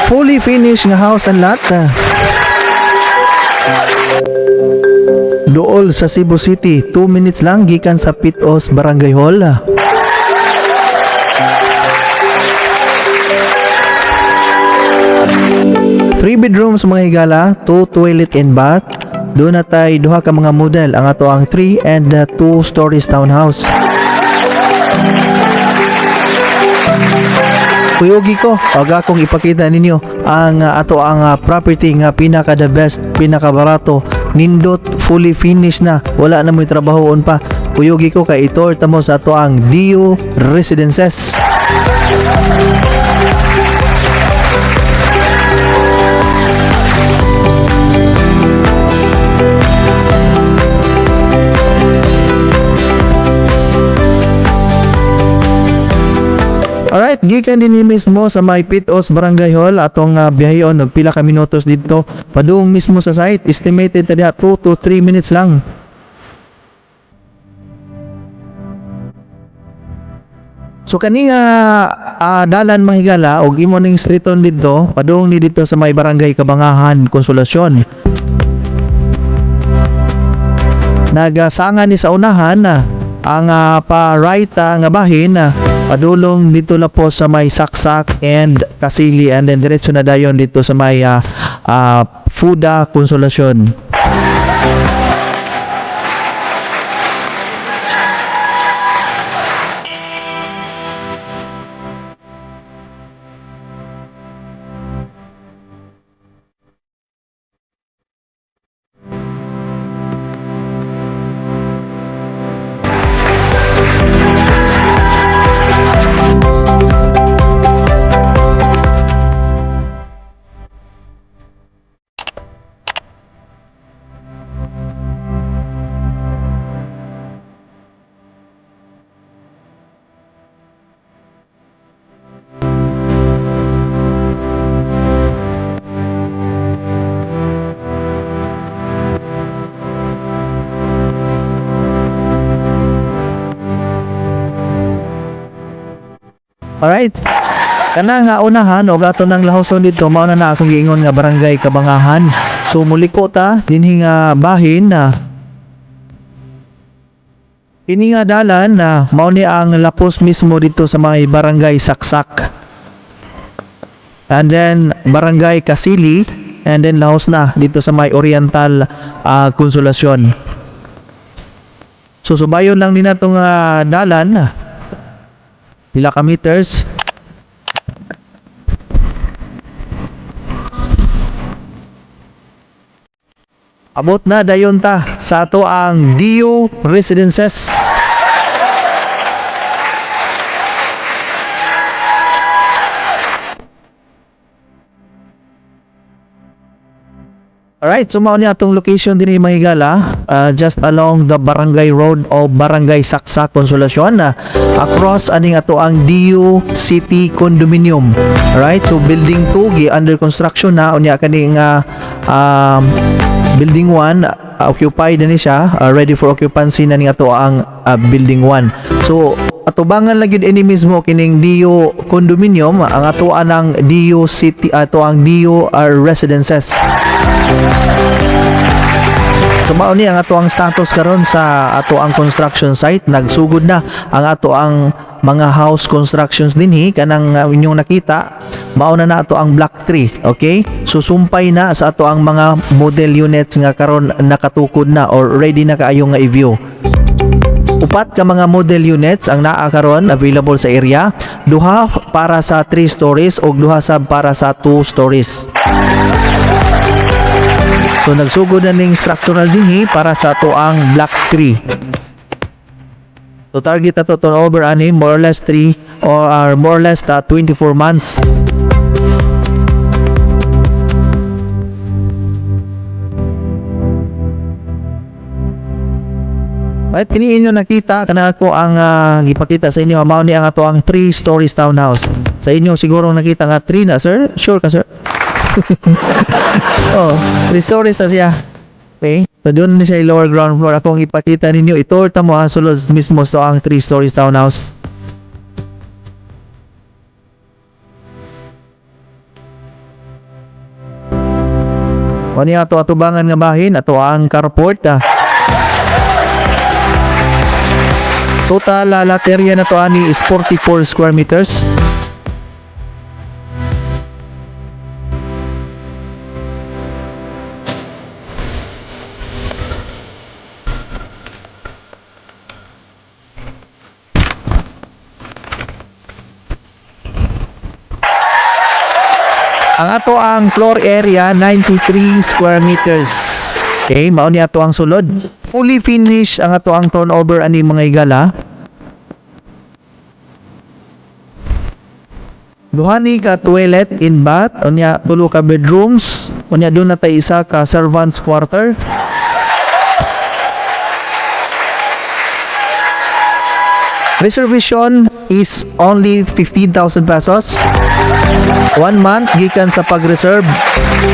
Fully finished nga house ang lahat. Dool sa Cebu City, 2 minutes lang gikan sa Pitos Barangay Hall. Three bedrooms mga higala, 2 toilet and bath. Doon na tayo duha ka mga model ang ato ang 3 and 2 stories townhouse. Kuyogi ko, aga kong ipakita ninyo ang ato ang property nga pinaka the best, pinaka barato, nindot, fully finished na, wala na mo'y trabahoon pa. Kuyogi ko kay itor tamo sa ato ang Dio Residences. Alright, gikan din mismo sa may Pitos Barangay Hall atong biyayon og pila ka minutos dito padung mismo sa site. Estimated ta diha 2 to 3 minutes lang. So kani nga dalan mahigala og imo ning streeton dito padung ni dito sa may Barangay Kabangahan, Konsolasyon. Nagasangan ni sa unahan ang pa right nga bahin padulong dito na po sa may Saksak and Kasili, and then diretso na dayon dito sa may Fuda, Konsolasyon. Alright. Kana nga unahan og ato nang lahoson dito mao na akong giingon nga Barangay Kabangahan. So muliko ta dinhi nga bahin ini nga dalan mao ni ang lapos mismo dito sa mga Barangay Saksak. And then Barangay Kasili, and then lahos na dito sa may Oriental Konsolasyon. So subayon lang din natong dalan pila ka meters. Abot na dayon ta sa ato ang Dio Residences. Alright, so mao ni atong location dinhi mahigala, just along the Barangay Road o Barangay Saksak, Konsolasyon, across aning ato ang Dio City Condominium. Alright, so building 2 gi under construction na unya kaning building 1 occupied na ni siya, ready for occupancy na ni ato ang building 1. So atubangan lang yun ini mismo kining Dio Condominium ang ato anang Dio City, ato ang Dio Residences. So mao ni ang ato ang status karon sa ato ang construction site. Nagsugod na ang ato ang mga house constructions dinhi kanang inyong nakita. Mao na ato ang block 3, okay? So sumpay na sa ato ang mga model units nga karon nakatukod na or ready na kaayo nga i-view. Upat ka mga model units ang naa karon available sa area, duha para sa 3 stories ug duha sab para sa 2 stories. So nagsugod na ning structural dinhi para sa ato ang block 3. So target ato turnover ani more or less 3 or more or less 24 months. Right, kini inyo nakita kana ako ang gipakita sa inyo mao ni ang ato ang 3 stories townhouse. Sa inyo siguro nakita nga 3 na, sir. Sure ka, sir? Oh, 3 stories na siya. Okay? So doon na siya yung lower ground floor. Akong ipakita ninyo, ito mo sulod mismo sa ang 3 stories townhouse. O niya ato atubangan nga bahin, ato ang carport. Total lot area na to ani is 44 square meters. Ang ato ang floor area 93 square meters. Okay, mao ni ato ang sulod. Fully finished ang ato ang turnover ani mga igala. Duha ni ka toilet in bath, unya tulo ka bedrooms, unya doon na tay isa ka servants quarter. Reservation is only 15,000 pesos. 1 month gikan sa pag-reserve.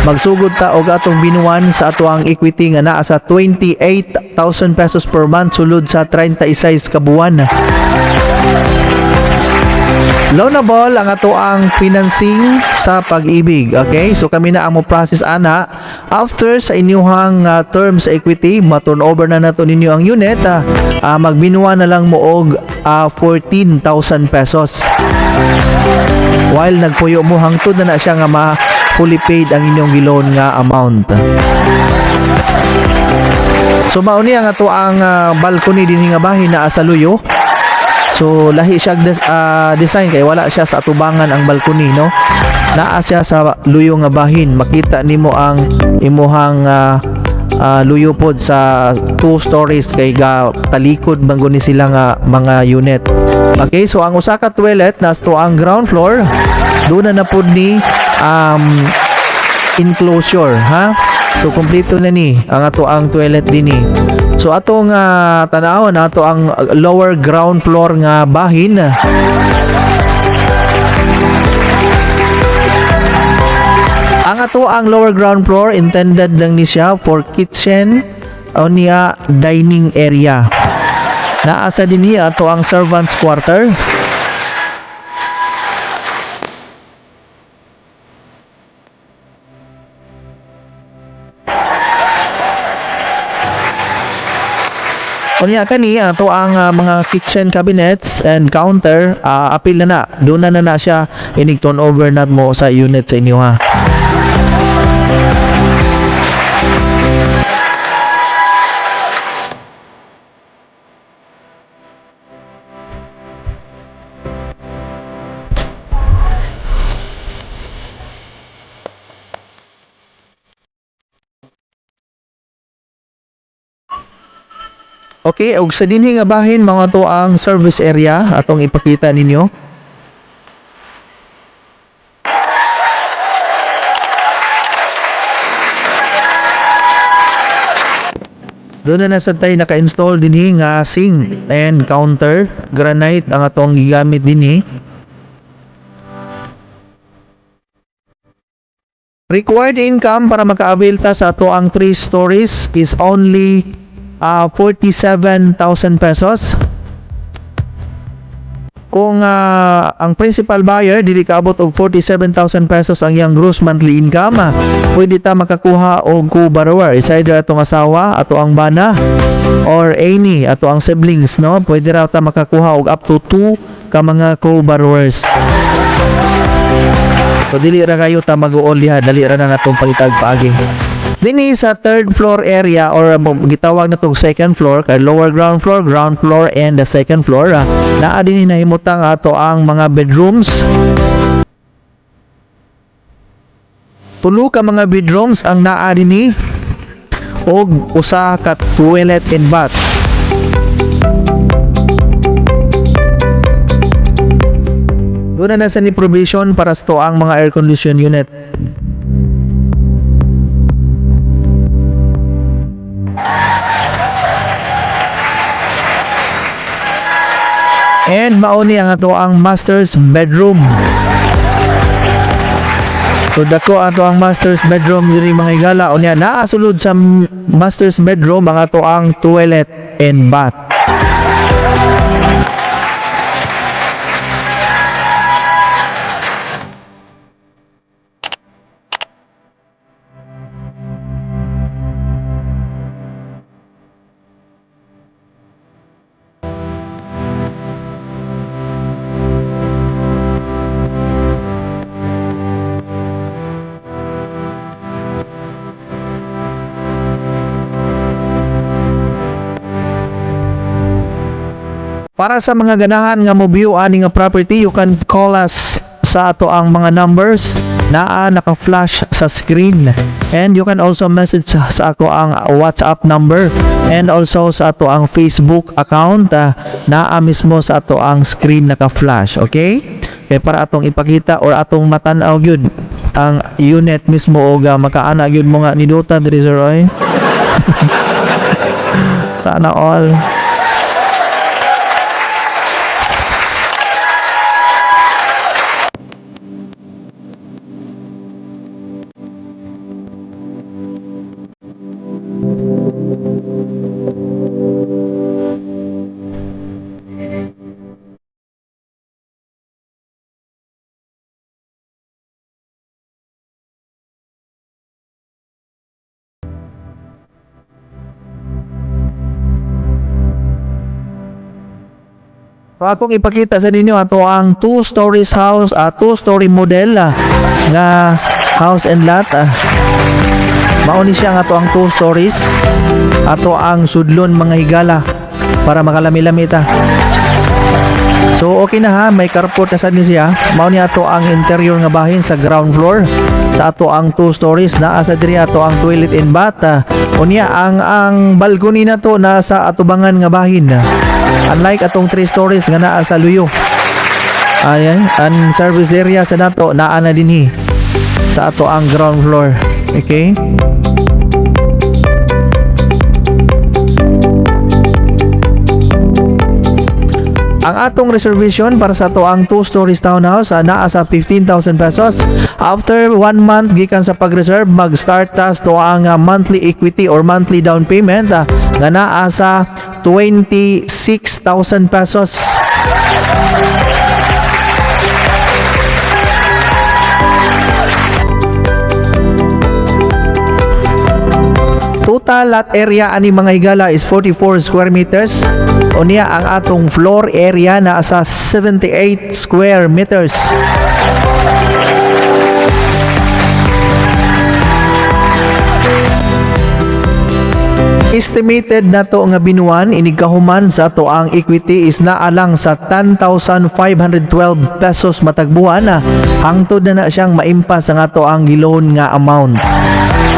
Magsugod ta og atong binuan sa ato ang equity nga naa sa 28,000 pesos per month sulod sa 36 ka buwan. Loanable ang ato ang financing sa pag-ibig. Okay? So kami na ang mo process ana after sa inyong term sa equity, ma-turnover na nato ninyo ang unit, magbinuwa na lang mo og 14,000 pesos. While nagpuyo mo hangtod na siya nga fully paid ang inyong giloan nga amount. So mauni ang ato ang balcony dinhi nga bahin naa sa luyo. So lahi siya design kay wala siya sa atubangan ang balcony, no? Naa siya sa luyo nga bahin. Makita nimo ang imuhang luyo pod sa 2 stories kay talikod banggo ni sila nga mga unit. Okay, so ang usa ka toilet nasto ang ground floor. Doon na pod ni enclosure, ha? So kompleto na ni ang ato ang toilet dinhi. So atong tanawon ato ang lower ground floor nga bahin. Ang ato ang lower ground floor intended lang ni siya for kitchen o niya dining area. Naasa din niya ato ang servants quarter. Kunya kani ato ang mga kitchen cabinets and counter apil na doon na siya inig turnover nat mo sa unit sa inyo, ha. Okay, og sa dinhi nga bahin mga to ang service area atong ipakita ninyo. Doon na sa tay naka-install dinhi nga sink and counter, granite ang atong gigamit dinhi. Required income para maka-avail ta sa ato ang 3 stories is only 47,000 pesos. Kung ang principal buyer dili kaabot og 47,000 pesos ang iyang gross monthly income, pwede ta makakuha og co-borrower, is either atong asawa, ato ang bana, or any ato ang siblings, no? Pwede ra ta makakuha og up to 2 ka mga co-borrowers. So dili ra kayo ta mag-uol diha, dali ra na natong pangitag paagi. Dinhi sa third floor area or gitawag na tong second floor, kay lower ground floor and the second floor, naa dinhi nahimutang ato ang mga bedrooms. Tulo ka mga bedrooms ang naa dinhi og usa ka toilet and bath. Doon na sa ni provision para sa to ang mga air condition unit. And mauni ang ato ang master's bedroom. So dako ato ang master's bedroom diri mga igala, unya naa sulod sa master's bedroom ang ato ang toilet and bath. Para sa mga ganahan nga mo view ani nga property, you can call us sa ato ang mga numbers naa naka-flash sa screen, and you can also message sa ako ang WhatsApp number and also sa ato ang Facebook account naa mismo sa ato ang screen naka-flash. Okay, kaya para atong ipakita or atong matanaw gyud ang unit mismo o makaana gyud mo nga niduta diri Sir Roy. Sana all. So atong ipakita sa ninyo ato ang 2 stories house, 2-story model nga house and lot. Mao ni siya nga ato ang 2 stories. Ato ang sudlon mga higala para makalami-lami ta. So okay na ha, may carport na sad ni siya. Mao ni ato ang interior nga bahin sa ground floor. Sa ato ang 2 stories naa sa diri ato ang toilet and bath. Unya ang balcony na to nasa atubangan nga bahin. Unlike atong 3 stories nga naa sa luyo. Ayan, ang service area sa nato naa na dinhi sa ato ang ground floor. Okay? Ang atong reservation para sa ato ang 2 stories townhouse naa sa 15,000 pesos. After 1 month gikan sa pag-reserve, mag-start tas to ang monthly equity or monthly down payment nga naa sa 26,000 pesos. Total lot area ani mga higala is 44 square meters. Unya ang atong floor area na sa 78 square meters. Estimated na to nga binuan inigkahuman sa ato ang equity is naalang sa 10,512 pesos matag buwan hangtod na siyang maimpas ang ato ang giloan nga amount.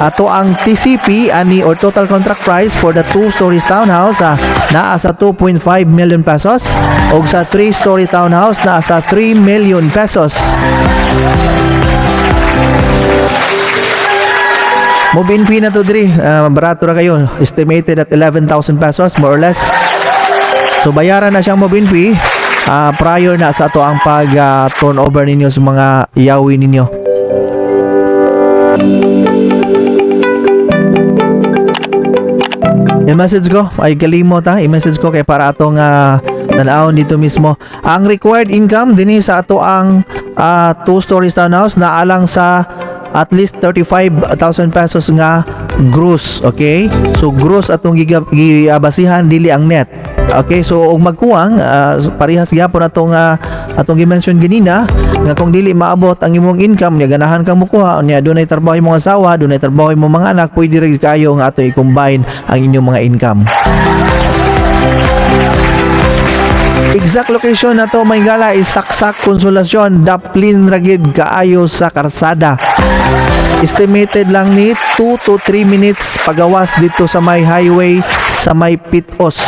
Ato ang TCP ani or total contract price for the 2 stories townhouse naa sa 2.5 million pesos ug sa 3 story townhouse naa sa 3 million pesos. Move-in fee na to diri, barato na kayo, estimated at 11,000 pesos more or less. So bayaran na siyang move-in fee prior na sa ato ang pag turnover ninyo sa mga yawi ninyo. I-message ko, ay kalimot i-message ko kay para atong nanaon dito mismo. Ang required income dinhi sa ato ang 2 stories townhouse na alang sa at least 35,000 pesos nga gross. Okay, so gross atong gibasihan dili ang net. Okay, so og magkuwang parehas gyapon atong gi-mention ganina nga kung dili maabot ang imong income nya ganahan kang mukuha nya dunay trabaho imong asawa, dunay trabaho imong mga anak, pwede ra kayo nga ato i-combine ang inyong mga income. Exact location na to may gala is Saksak Konsolasyon, daplin ragid kaayo sa karsada. Estimated lang ni 2 to 3 minutes pagawas dito sa may highway sa may Pitos.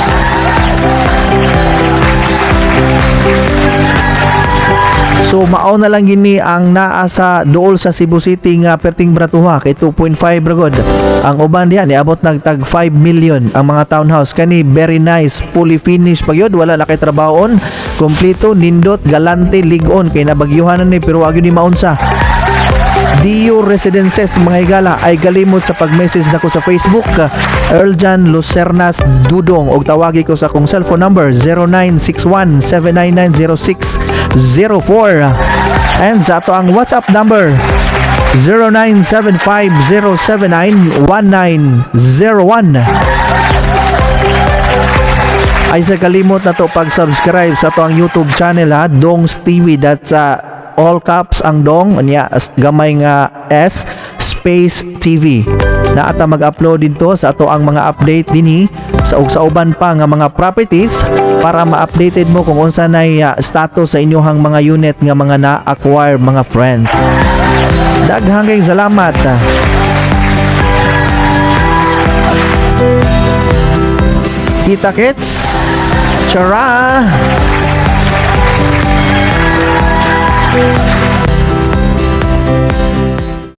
So mao na lang gini ang naa sa duol sa Cebu City nga perting Bratuha kay 2.5 ragod. Ang uban diyan niabot nagtag 5 million ang mga townhouse kani, very nice, fully finished pagyod, wala na kay trabahon, kompleto, nindot, galante, ligon kay nabagyuhanan ni pero wag ni maunsa. Dio Residences mga higala ay galimot sa pag-message nako sa Facebook Earljan Lucernas Dudong og tawagi ko sa akong cellphone number 0961-799-0604 and sa ato ang WhatsApp number 0975-079-1901. Ay sa kalimot na to pag-subscribe sa ato ang YouTube channel Dongs TV, that's all caps ang dong niya gamay nga S space TV. na ata mag-upload dito sa ato ang mga update dinhi sa uban pa nga mga properties para ma-updated mo kung unsa nay status sa inyohang mga unit nga mga na-acquire mga friends. Daghang kayong salamat. Kita kits. Chara.